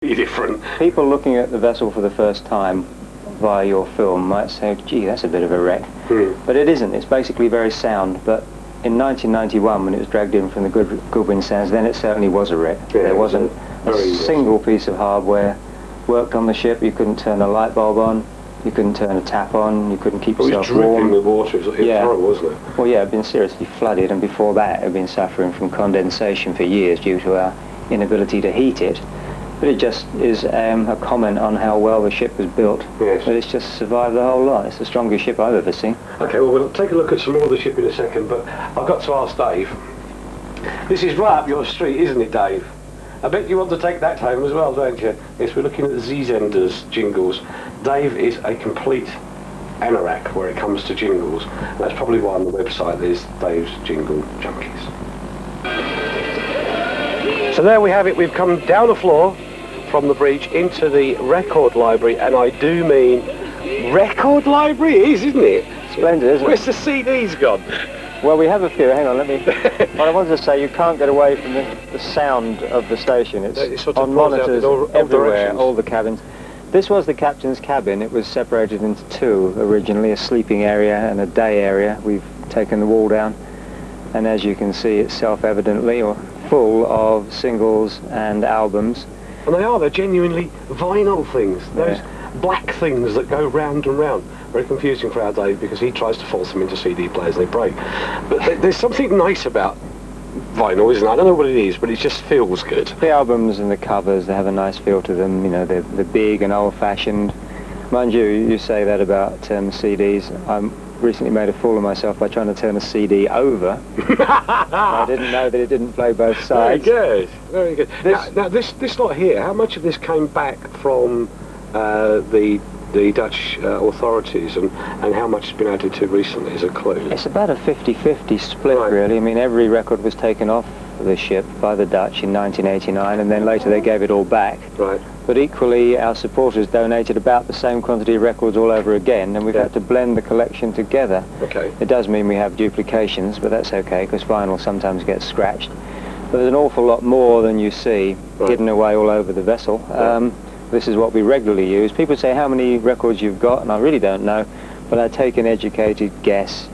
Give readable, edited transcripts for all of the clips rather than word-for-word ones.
completely different. People looking at the vessel for the first time via your film might say, gee, that's a bit of a wreck. But it isn't. It's basically very sound. But in 1991, when it was dragged in from the Goodwin Sands, then it certainly was a wreck. Yeah, there wasn't a single piece of hardware worked on the ship. You couldn't turn a light bulb on. You couldn't turn a tap on. You couldn't keep yourself warm. It was dripping with water. It was horrible, wasn't it? Well, yeah, it had been seriously flooded, and before that, it had been suffering from condensation for years due to our inability to heat it. But it just is a comment on how well the ship was built. Yes. But it's just survived the whole lot. It's the strongest ship I've ever seen. Okay, well, we'll take a look at some more of the ship in a second, but I've got to ask Dave. This is right up your street, isn't it, Dave? I bet you want to take that home as well, don't you? Yes, we're looking at the Z-Zenders jingles. Dave is a complete anorak where it comes to jingles. And that's probably why on the website there's Dave's Jingle Junkies. So there we have it. We've come down the floor from the bridge into the record library, and I do mean record library it is, isn't it? Splendid, isn't it? Where's the CDs gone? Well, we have a few. Hang on, let me... What I wanted to say, you can't get away from the sound of the station. It's sort of on monitors everywhere, directions. all the cabins. This was the captain's cabin. It was separated into two originally, a sleeping area and a day area. We've taken the wall down, and as you can see, it's self-evidently full of singles and albums. And they're genuinely vinyl things. Those black things that go round and round. Very confusing for our Dave because he tries to force them into CD players and they break. But there's something nice about vinyl, isn't it? I don't know what it is, but it just feels good. The albums and the covers, they have a nice feel to them. You know, they're big and old-fashioned. Mind you, you say that about CDs. I recently made a fool of myself by trying to turn a CD over. I didn't know that it didn't play both sides. Very good, very good. Now this lot here, how much of this came back from the Dutch authorities, and how much has been added to recently as a clue? It's about a 50-50 split, really. I mean, every record was taken off the ship by the Dutch in 1989, and then later they gave it all back. Right. But equally, our supporters donated about the same quantity of records all over again, and we've had to blend the collection together. Okay. It does mean we have duplications, but that's okay, because vinyl sometimes gets scratched. But there's an awful lot more than you see hidden away all over the vessel. This is what we regularly use. People say how many records you've got, and I really don't know, but I take an educated guess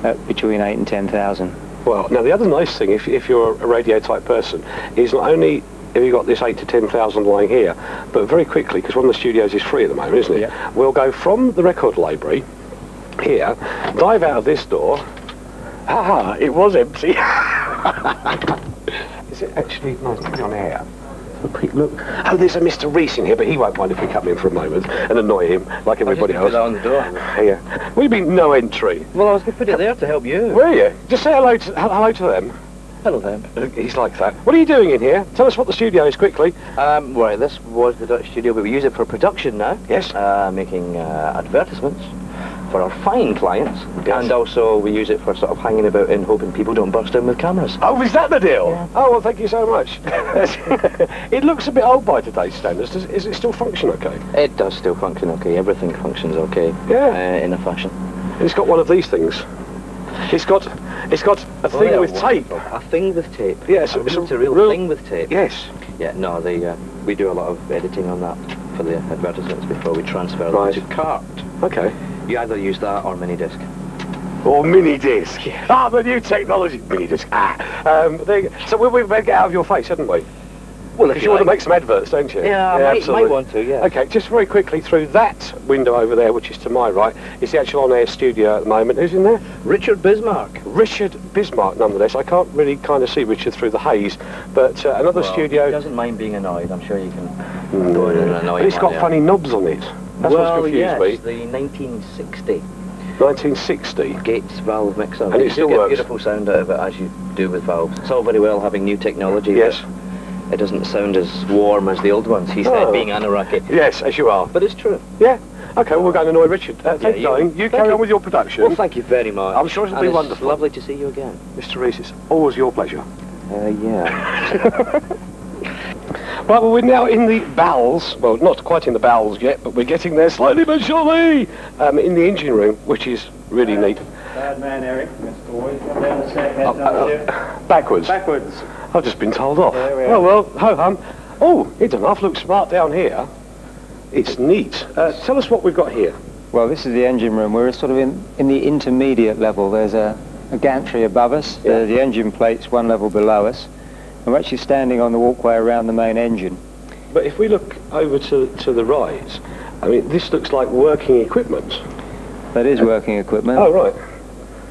at between 8 and 10,000. Well, now the other nice thing, if you're a radio type person, is not only have you got this 8 to 10,000 lying here, but very quickly, because one of the studios is free at the moment, isn't it? Yeah. We'll go from the record library here, dive out of this door. Ah, it was empty. Is it actually nice to be on air? Look. Oh, there's a Mr. Reese in here, but he won't mind if we come in for a moment and annoy him like everybody else. Put that on the door. Yeah. What do you mean, no entry? Well, I was going to put it there to help you. Were you? Just say hello to them. Hello them. He's like that. What are you doing in here? Tell us what the studio is quickly. Right, this was the Dutch studio, but we use it for production now. Yes. Making advertisements for our fine clients. Yes. And also we use it for sort of hanging about and hoping people don't burst in with cameras. Oh, is that the deal? Yeah. Oh, well, thank you so much. It looks a bit old by today's standards. Is it still function okay? It does still function okay. Everything functions okay. Yeah. In a fashion. It's got one of these things. It's got a thing with tape. A thing with tape. Yes, it's a real thing with tape. Yes. Yeah, no, we do a lot of editing on that for the advertisements before we transfer them to cart. Okay. You either use that or mini disc. Or mini disc. Yeah. Ah, the new technology. Mini disc. There you go. So we've better get out of your face, haven't we? Well, if you want to make some adverts, don't you? Yeah, I might want to, yeah. Okay, just very quickly, through that window over there, which is to my right, is the actual on-air studio at the moment. Who's in there? Richard Bismarck. Richard Bismarck, nonetheless. I can't really kind of see Richard through the haze, but another studio... He doesn't mind being annoyed. I'm sure you can go in and annoy him. But it's got funny knobs on it. That's what's confused me. It's the 1960. 1960? Gates valve mixer. And it still works? Beautiful sound out of it, as you do with valves. It's all very well having new technology. Yes. It doesn't sound as warm as the old ones. He said being anorak. Yes, as you are. But it's true. Yeah. Okay, well, we're going to annoy Richard. Thank you, darling. You carry on with your production. Well, thank you very much. I'm sure it'll be wonderful. It's lovely to see you again. Mr. Reese, it's always your pleasure. Yeah. Right, well, we're now in the bowels. Well, not quite in the bowels yet, but we're getting there slowly but surely. In the engine room, which is really neat. Bad man, Eric. Mr. Boyd, come down the set. Backwards. Backwards. I've just been told off. There we are. Oh, well, ho-hum. Oh, it doesn't half look smart down here. It's neat. Tell us what we've got here. Well, this is the engine room. We're sort of in the intermediate level. There's a gantry above us. Yeah. The engine plate's one level below us. And we're actually standing on the walkway around the main engine. But if we look over to the right, I mean, this looks like working equipment. That is working equipment. Oh, right.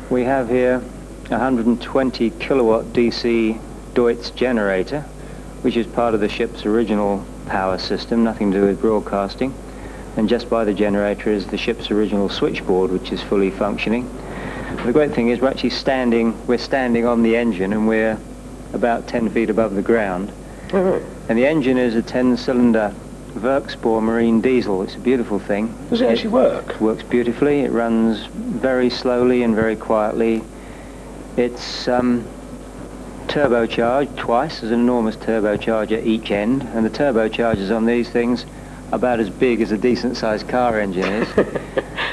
We have here a 120 kilowatt DC Deutz generator, which is part of the ship's original power system, nothing to do with broadcasting. And just by the generator is the ship's original switchboard, which is fully functioning. The great thing is we're standing on the engine, and we're about 10 feet above the ground. Oh, right. And the engine is a 10-cylinder Werkspoor marine diesel. It's a beautiful thing. Does it actually work? Works beautifully. It runs very slowly and very quietly. It's turbocharged twice. There's an enormous turbocharger at each end, and the turbochargers on these things are about as big as a decent-sized car engine is.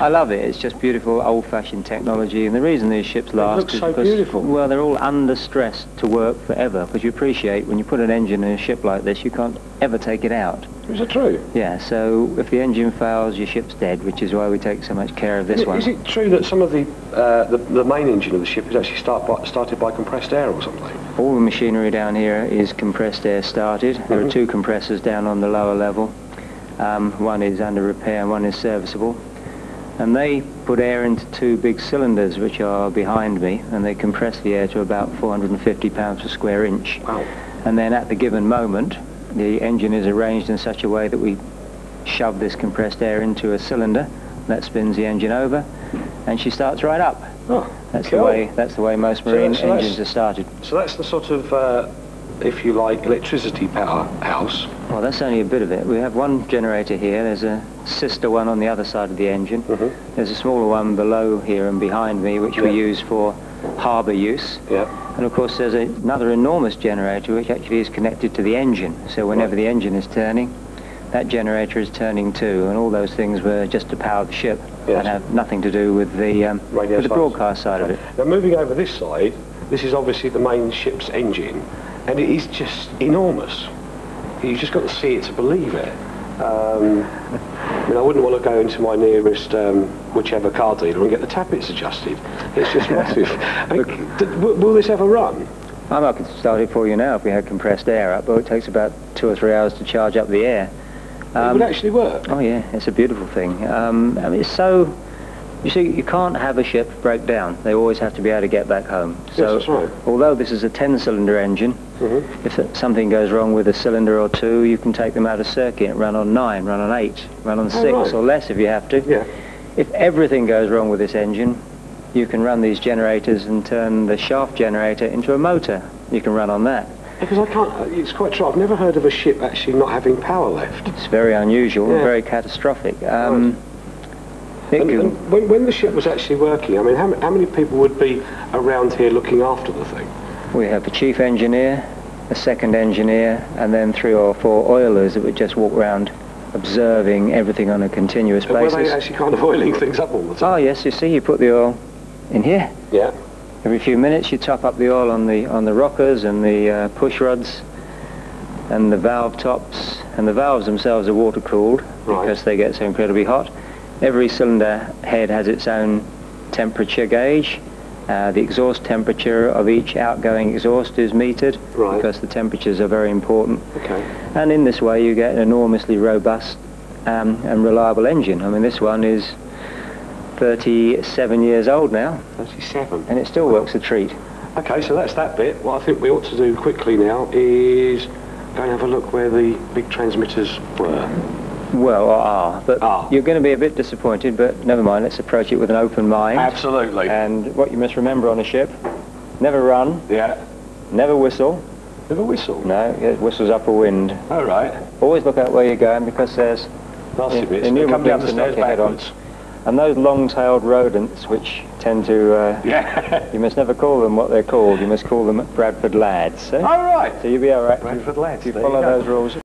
I love it. It's just beautiful, old-fashioned technology, and the reason these ships last looks is so because, beautiful. well, they're all under stress to work forever, because you appreciate when you put an engine in a ship like this, you can't ever take it out. Is that true? Yeah, so if the engine fails, your ship's dead, which is why we take so much care of this one. Is it true that some of the main engine of the ship is actually started by compressed air or something? All the machinery down here is compressed air started. There are two compressors down on the lower level. One is under repair and one is serviceable. And they put air into two big cylinders which are behind me, and they compress the air to about 450 pounds per square inch. Wow. And then at the given moment, the engine is arranged in such a way that we shove this compressed air into a cylinder. That spins the engine over, and she starts right up. Oh, That's cool. the way most marine So engines are started. So that's the sort of, if you like, electricity powerhouse. Well, that's only a bit of it. We have one generator here. There's a sister one on the other side of the engine. There's a smaller one below here and behind me, which we use for harbour use. Yeah. And of course there's another enormous generator which actually is connected to the engine. So whenever the engine is turning, that generator is turning too. And all those things were just to power the ship. Yes. And have nothing to do with the broadcast side of it. Now moving over this side, this is obviously the main ship's engine, and it is just enormous. You've just got to see it to believe it. I mean, I wouldn't want to go into my nearest whichever car dealer and get the tappets adjusted. It's just massive. I mean, will this ever run? I could start it for you now if we had compressed air up, but it takes about 2 or 3 hours to charge up the air. It would actually work? Oh yeah, it's a beautiful thing. I mean, it's so... You see, you can't have a ship break down. They always have to be able to get back home. So, yes, that's right. Although this is a 10-cylinder engine, if something goes wrong with a cylinder or two, you can take them out of circuit, run on 9, run on 8, run on 6 right. or less if you have to. Yeah. If everything goes wrong with this engine, you can run these generators and turn the shaft generator into a motor. You can run on that. Because I can't, it's quite true. I've never heard of a ship actually not having power left. It's very unusual and very catastrophic. Right. And when the ship was actually working, I mean, how many people would be around here looking after the thing? We have a chief engineer, a second engineer, and then 3 or 4 oilers that would just walk around observing everything on a continuous basis. Were they actually kind of oiling things up all the time? Oh yes, you see, you put the oil in here. Yeah. Every few minutes you top up the oil on the rockers and the push rods and the valve tops, and the valves themselves are water cooled because they get so incredibly hot. Every cylinder head has its own temperature gauge. The exhaust temperature of each outgoing exhaust is metered because the temperatures are very important. Okay. And in this way you get an enormously robust and reliable engine. I mean, this one is 37 years old now. 37? And it still works a treat. Okay, so that's that bit. What I think we ought to do quickly now is go and have a look where the big transmitters were. Well, you're going to be a bit disappointed, but never mind, let's approach it with an open mind. Absolutely. And what you must remember on a ship, never run. Yeah. Never whistle. Never whistle? No, it whistles up a wind. All right. Always look out where you're going, because there's nasty bits. innumerable things to knock your head on. And those long-tailed rodents, which tend to... you must never call them what they're called. You must call them Bradford lads. Eh? All right. So you'll be all right. Bradford lads. If you follow those rules.